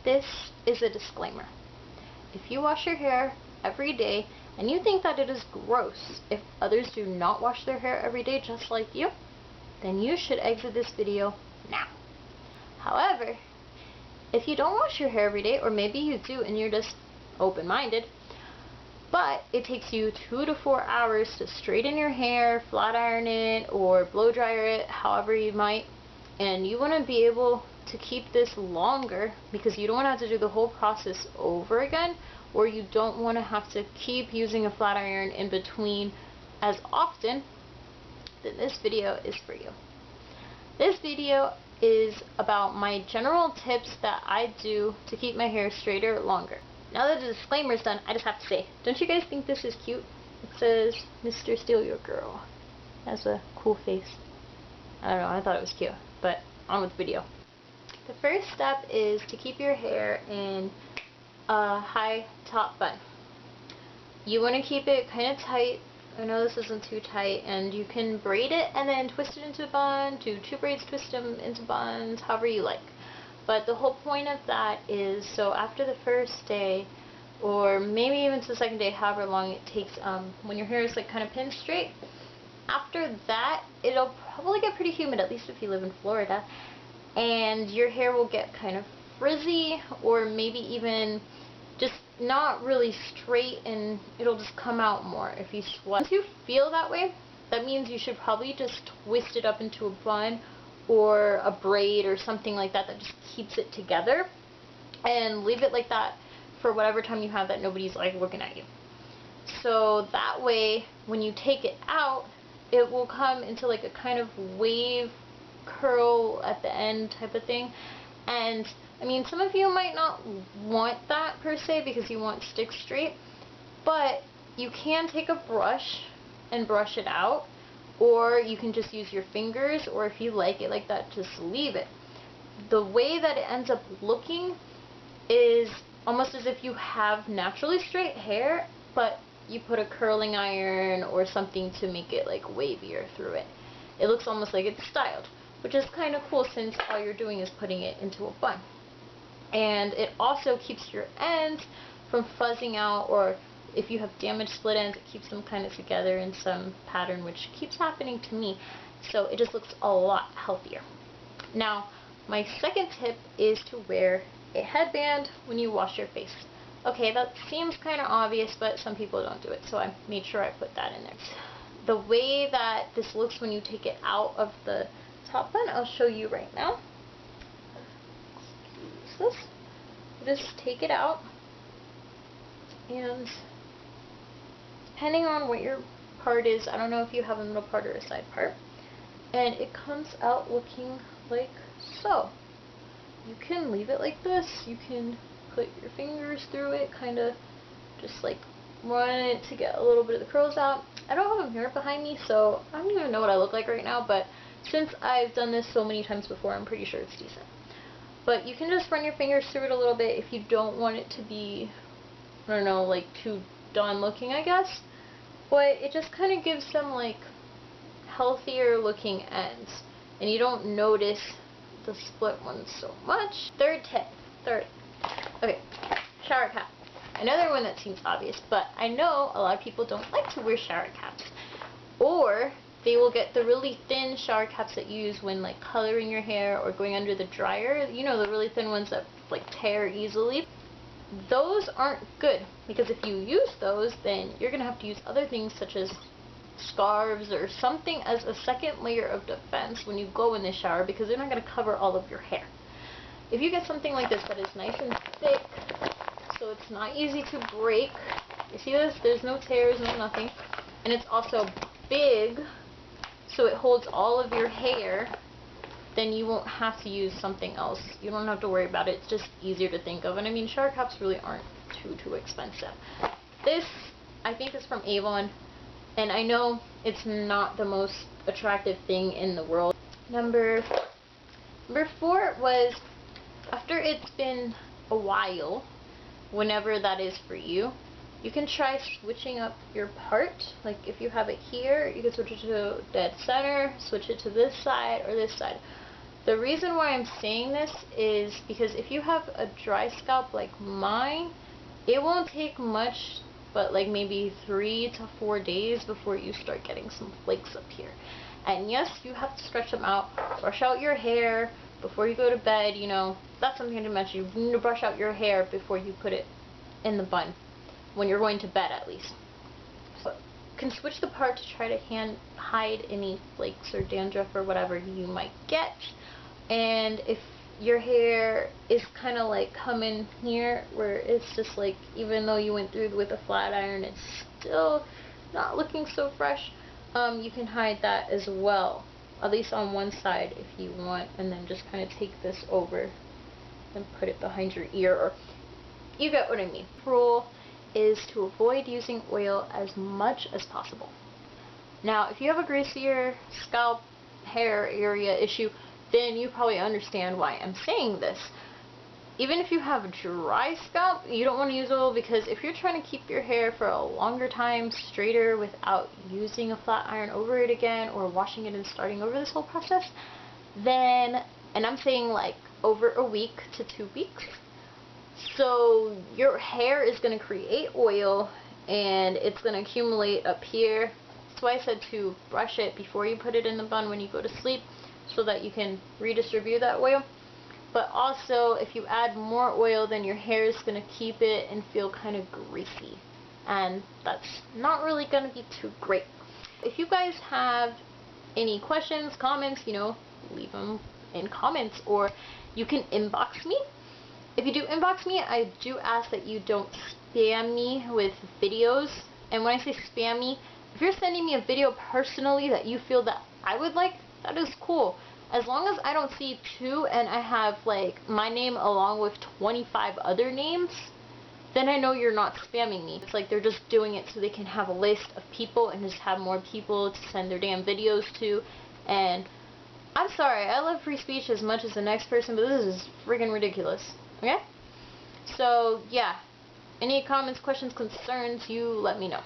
This is a disclaimer. If you wash your hair every day and you think that it is gross if others do not wash their hair every day just like you, then you should exit this video now. However, if you don't wash your hair every day, or maybe you do and you're just open-minded, but it takes you 2 to 4 hours to straighten your hair, flat iron it, or blow dryer it, however you might, and you want to be able to keep this longer because you don't want to have to do the whole process over again, or you don't want to have to keep using a flat iron in between as often, then this video is for you. This video is about my general tips that I do to keep my hair straighter longer. Now that the disclaimer is done, I just have to say, don't you guys think this is cute? It says, Mr. Steal Your Girl. It has a cool face. I don't know, I thought it was cute, but on with the video. The first step is to keep your hair in a high top bun. You want to keep it kind of tight. I know this isn't too tight, and you can braid it and then twist it into a bun, do 2 braids, twist them into buns, however you like. But the whole point of that is, so after the first day, or maybe even to the second day, however long it takes, when your hair is like kind of pinned straight, after that, it'll probably get pretty humid, at least if you live in Florida, and your hair will get kind of frizzy, or maybe even just not really straight, and it'll just come out more if you sweat. Once you feel that way, that means you should probably just twist it up into a bun or a braid or something like that that just keeps it together, and leave it like that for whatever time you have that nobody's like looking at you. So that way when you take it out, it will come into like a kind of wave curl at the end type of thing. And I mean, some of you might not want that per se because you want stick straight, but you can take a brush and brush it out, or you can just use your fingers, or if you like it like that, just leave it. The way that it ends up looking is almost as if you have naturally straight hair, but you put a curling iron or something to make it like wavier through it. It looks almost like it's styled, which is kind of cool since all you're doing is putting it into a bun. And it also keeps your ends from fuzzing out, or if you have damaged split ends, it keeps them kind of together in some pattern, which keeps happening to me. So it just looks a lot healthier. Now, my second tip is to wear a headband when you wash your face. Okay, that seems kind of obvious, but some people don't do it, so I made sure I put that in there. The way that this looks when you take it out of the top bun, I'll show you right now. This. Just take it out, and depending on what your part is, I don't know if you have a middle part or a side part, and it comes out looking like so. You can leave it like this, you can put your fingers through it, kind of just like run it to get a little bit of the curls out. I don't have a mirror behind me, so I don't even know what I look like right now, but since I've done this so many times before, I'm pretty sure it's decent. But you can just run your fingers through it a little bit if you don't want it to be, I don't know, like too done looking, I guess. But it just kind of gives them like healthier looking ends, and you don't notice the split ones so much. Third tip. Okay, shower cap. Another one that seems obvious, but I know a lot of people don't like to wear shower caps. Or they will get the really thin shower caps that you use when like coloring your hair or going under the dryer. You know, the really thin ones that like tear easily. Those aren't good, because if you use those, then you're going to have to use other things such as scarves or something as a second layer of defense when you go in the shower, because they're not going to cover all of your hair. If you get something like this that is nice and thick, so it's not easy to break, you see this? There's no tears, no nothing, and it's also big, so it holds all of your hair, then you won't have to use something else. You don't have to worry about it. It's just easier to think of. And I mean, shower caps really aren't too expensive. This, I think, is from Avon, and I know it's not the most attractive thing in the world. Number 4 was, after it's been a while, whenever that is for you, you can try switching up your part. Like if you have it here, you can switch it to dead center, switch it to this side or this side. The reason why I'm saying this is because if you have a dry scalp like mine, it won't take much, but like maybe 3 to 4 days before you start getting some flakes up here. And yes, you have to stretch them out, brush out your hair before you go to bed, you know, that's something to mention. You need to brush out your hair before you put it in the bun, when you're going to bed at least. So you can switch the part to try to hide any flakes or dandruff or whatever you might get. And if your hair is kind of like coming here where it's just like, even though you went through with a flat iron, it's still not looking so fresh, you can hide that as well, at least on one side if you want, and then just kind of take this over and put it behind your ear, or you get what I mean. The rule is to avoid using oil as much as possible. Now, if you have a greasier scalp hair area issue, then you probably understand why I'm saying this. Even if you have a dry scalp, you don't want to use oil, because if you're trying to keep your hair for a longer time straighter without using a flat iron over it again, or washing it and starting over this whole process, then, and I'm saying like over a week to 2 weeks, so your hair is going to create oil and it's going to accumulate up here. That's why I said to brush it before you put it in the bun when you go to sleep, so that you can redistribute that oil. But also, if you add more oil, then your hair is going to keep it and feel kind of greasy, and that's not really going to be too great. If you guys have any questions, comments, you know, leave them in comments, or you can inbox me. If you do inbox me, I do ask that you don't spam me with videos. And when I say spam me, if you're sending me a video personally that you feel that I would like, that is cool. As long as I don't see 2 and I have like my name along with 25 other names, then I know you're not spamming me. It's like they're just doing it so they can have a list of people and just have more people to send their damn videos to. And I'm sorry, I love free speech as much as the next person, but this is friggin' ridiculous. Okay? So, yeah. Any comments, questions, concerns, you let me know.